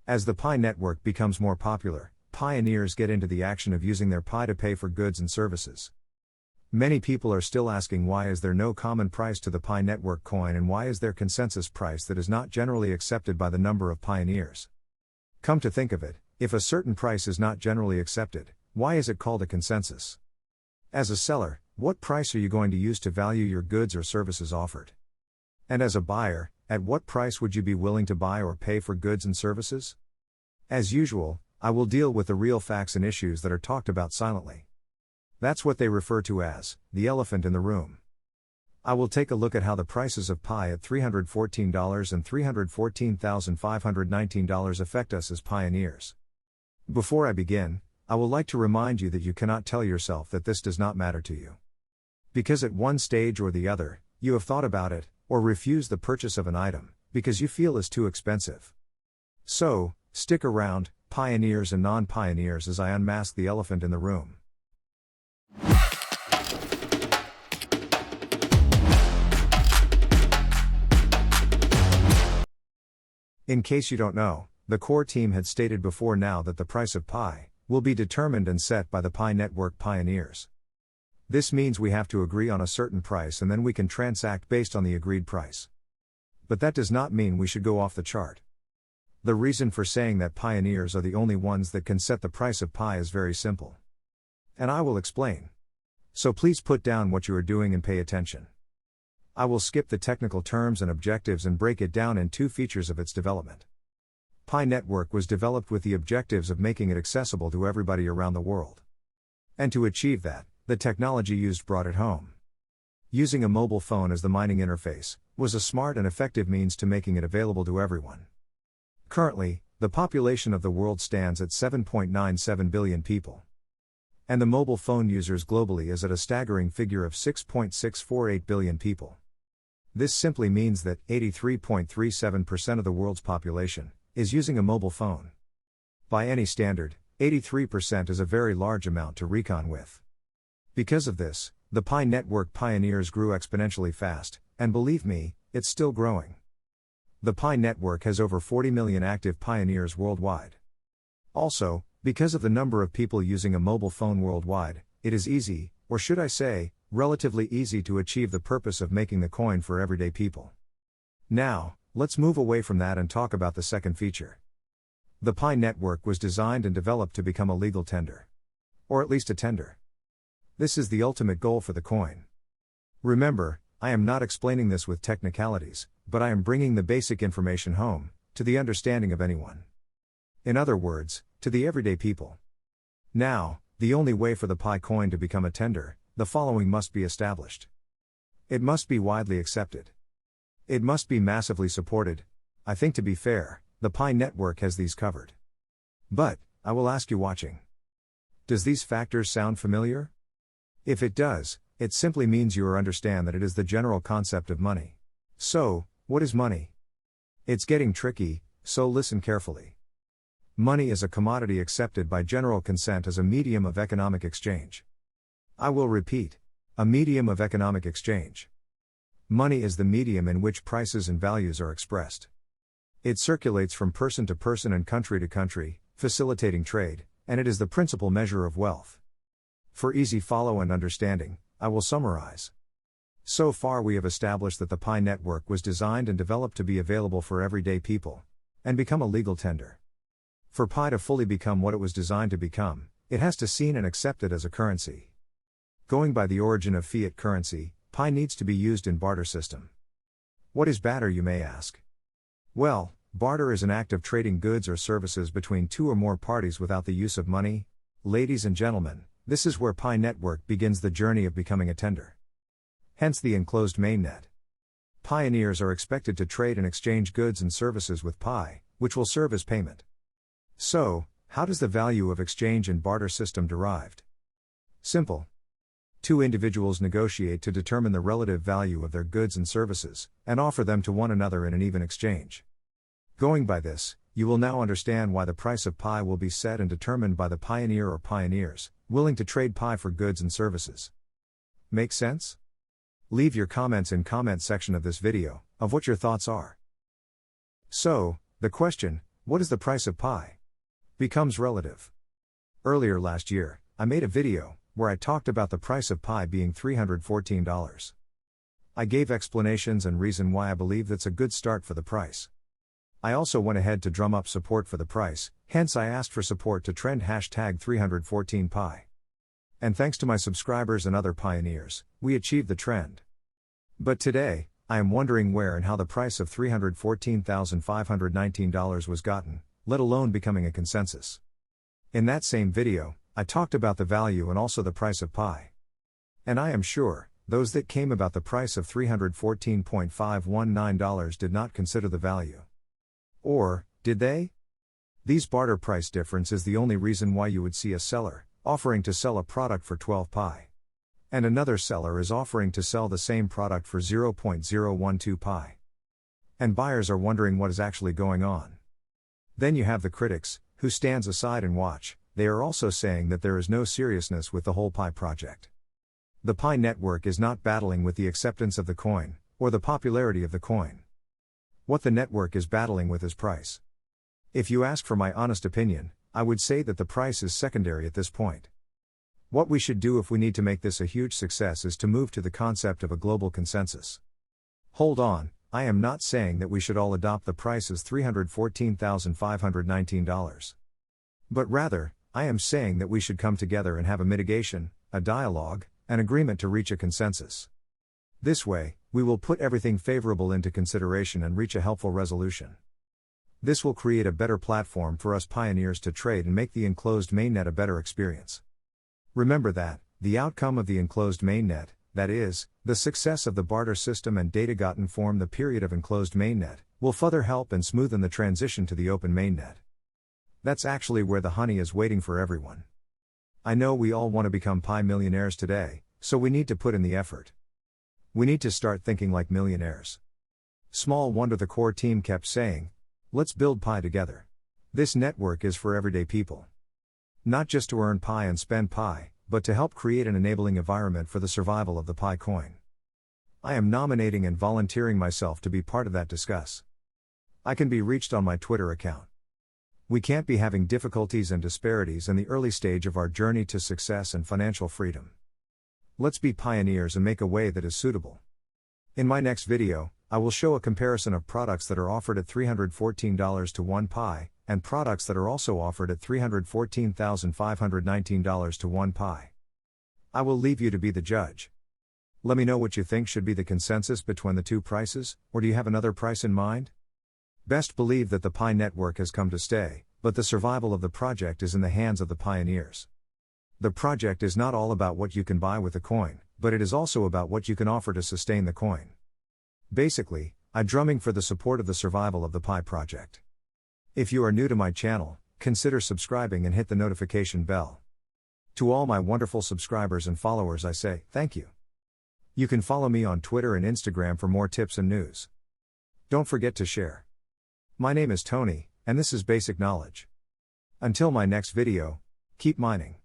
As the Pi network becomes more popular, pioneers get into the action of using their Pi to pay for goods and services. Many people are still asking why is there no common price to the Pi network coin and why is there consensus price that is not generally accepted by the number of pioneers. Come to think of it, if a certain price is not generally accepted, why is it called a consensus? As a seller, what price are you going to use to value your goods or services offered? And as a buyer, at what price would you be willing to buy or pay for goods and services? As usual, I will deal with the real facts and issues that are talked about silently. That's what they refer to as the elephant in the room. I will take a look at how the prices of Pi at $314 and $314,519 affect us as pioneers. Before I begin, I would like to remind you that you cannot tell yourself that this does not matter to you. Because at one stage or the other, you have thought about it, or refused the purchase of an item, because you feel it's too expensive. So, stick around, pioneers and non-pioneers, as I unmask the elephant in the room. In case you don't know, the core team had stated before now that the price of Pi will be determined and set by the Pi network pioneers. This means we have to agree on a certain price and then we can transact based on the agreed price. But that does not mean we should go off the chart. The reason for saying that pioneers are the only ones that can set the price of Pi is very simple. And I will explain. So please put down what you are doing and pay attention. I will skip the technical terms and objectives and break it down in two features of its development. Pi network was developed with the objectives of making it accessible to everybody around the world. And to achieve that, the technology used brought it home. Using a mobile phone as the mining interface was a smart and effective means to making it available to everyone. Currently, the population of the world stands at 7.97 billion people. And the mobile phone users globally is at a staggering figure of 6.648 billion people. This simply means that 83.37% of the world's population is using a mobile phone. By any standard, 83% is a very large amount to reckon with. Because of this, the Pi network pioneers grew exponentially fast, and believe me, it's still growing. The Pi network has over 40 million active pioneers worldwide. Also, because of the number of people using a mobile phone worldwide, it is easy, or should I say, relatively easy to achieve the purpose of making the coin for everyday people. Now, let's move away from that and talk about the second feature. The Pi network was designed and developed to become a legal tender. Or at least a tender. This is the ultimate goal for the coin. Remember, I am not explaining this with technicalities, but I am bringing the basic information home, to the understanding of anyone. In other words, to the everyday people. Now, the only way for the Pi coin to become a tender, the following must be established. It must be widely accepted. It must be massively supported. I think to be fair, the Pi network has these covered. But, I will ask you watching. Does these factors sound familiar? If it does, it simply means you understand that it is the general concept of money. So, what is money? It's getting tricky, so listen carefully. Money is a commodity accepted by general consent as a medium of economic exchange. I will repeat, a medium of economic exchange. Money is the medium in which prices and values are expressed. It circulates from person to person and country to country, facilitating trade, and it is the principal measure of wealth. For easy follow and understanding, I will summarize. So far we have established that the Pi network was designed and developed to be available for everyday people, and become a legal tender. For Pi to fully become what it was designed to become, it has to be seen and accepted as a currency. Going by the origin of fiat currency, Pi needs to be used in barter system. What is barter, you may ask? Well, barter is an act of trading goods or services between two or more parties without the use of money. Ladies and gentlemen, this is where Pi network begins the journey of becoming a tender. Hence the enclosed mainnet. Pioneers are expected to trade and exchange goods and services with Pi, which will serve as payment. So, how does the value of exchange and barter system derived? Simple. Two individuals negotiate to determine the relative value of their goods and services, and offer them to one another in an even exchange. Going by this, you will now understand why the price of Pi will be set and determined by the pioneer or pioneers, willing to trade Pi for goods and services. Make sense? Leave your comments in comment section of this video, of what your thoughts are. So, the question, What is the price of pi? Becomes relative. Earlier last year, I made a video where I talked about the price of pi being $314. I gave explanations and reason why I believe that's a good start for the price. I also went ahead to drum up support for the price, hence I asked for support to trend #314pi. And thanks to my subscribers and other pioneers, we achieved the trend. But today, I am wondering where and how the price of $314,519 was gotten, let alone becoming a consensus. In that same video, I talked about the value and also the price of pi. And I am sure, those that came about the price of $314.519 did not consider the value. Or, did they? These barter price difference is the only reason why you would see a seller offering to sell a product for 12 pi. And another seller is offering to sell the same product for 0.012 pi. And buyers are wondering what is actually going on. Then you have the critics, who stands aside and watch. They are also saying that there is no seriousness with the whole pi project. The Pi network is not battling with the acceptance of the coin, or the popularity of the coin. What the network is battling with is price. If you ask for my honest opinion, I would say that the price is secondary at this point. What we should do if we need to make this a huge success is to move to the concept of a global consensus. Hold on, I am not saying that we should all adopt the price as $314,519. But rather, I am saying that we should come together and have a mitigation, a dialogue, an agreement to reach a consensus. This way, we will put everything favorable into consideration and reach a helpful resolution. This will create a better platform for us pioneers to trade and make the enclosed mainnet a better experience. Remember that, the outcome of the enclosed mainnet, that is, the success of the barter system and data gotten form the period of enclosed mainnet, will further help and smoothen the transition to the open mainnet. That's actually where the honey is waiting for everyone. I know we all want to become pi millionaires today, so we need to put in the effort. We need to start thinking like millionaires. Small wonder the core team kept saying, let's build pi together. This network is for everyday people. Not just to earn pi and spend pi, but to help create an enabling environment for the survival of the pi coin. I am nominating and volunteering myself to be part of that discuss. I can be reached on my Twitter account. We can't be having difficulties and disparities in the early stage of our journey to success and financial freedom. Let's be pioneers and make a way that is suitable. In my next video, I will show a comparison of products that are offered at $314 to 1 pi, and products that are also offered at $314,519 to 1 pi. I will leave you to be the judge. Let me know what you think should be the consensus between the two prices, or do you have another price in mind? Best believe that the Pi network has come to stay, but the survival of the project is in the hands of the pioneers. The project is not all about what you can buy with the coin, but it is also about what you can offer to sustain the coin. Basically, I'm drumming for the support of the survival of the Pi project. If you are new to my channel, consider subscribing and hit the notification bell. To all my wonderful subscribers and followers I say, thank you. You can follow me on Twitter and Instagram for more tips and news. Don't forget to share. My name is Tony, and this is Basic Knowledge. Until my next video, keep mining.